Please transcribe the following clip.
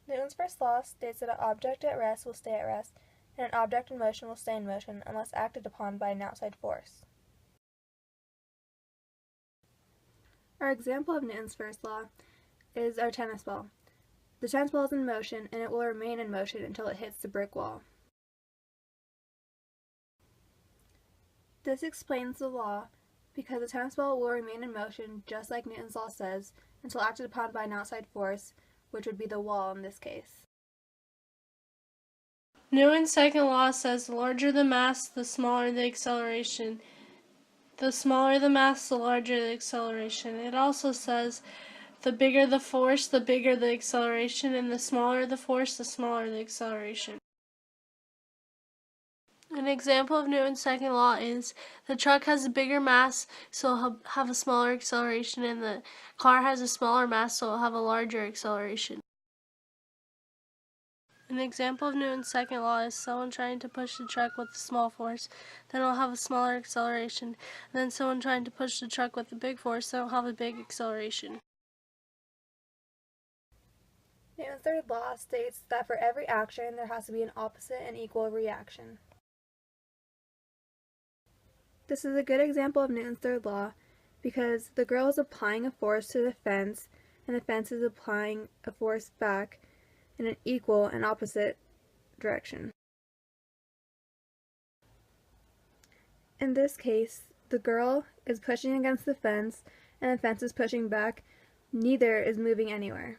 Newton's first law states that an object at rest will stay at rest, and an object in motion will stay in motion unless acted upon by an outside force. Our example of Newton's first law is our tennis ball. The tennis ball is in motion, and it will remain in motion until it hits the brick wall. This explains the law because the tennis ball will remain in motion, just like Newton's law says, until acted upon by an outside force, which would be the wall in this case. Newton's second law says the larger the mass, the smaller the acceleration. The smaller the mass, the larger the acceleration. It also says the bigger the force, the bigger the acceleration, and the smaller the force, the smaller the acceleration. An example of Newton's second law is the truck has a bigger mass, so it'll have a smaller acceleration, and the car has a smaller mass, so it'll have a larger acceleration. An example of Newton's second law is someone trying to push the truck with a small force, then it'll have a smaller acceleration, and then someone trying to push the truck with a big force, then it'll have a big acceleration. Newton's third law states that for every action there has to be an opposite and equal reaction. This is a good example of Newton's third law because the girl is applying a force to the fence and the fence is applying a force back in an equal and opposite direction. In this case, the girl is pushing against the fence and the fence is pushing back. Neither is moving anywhere.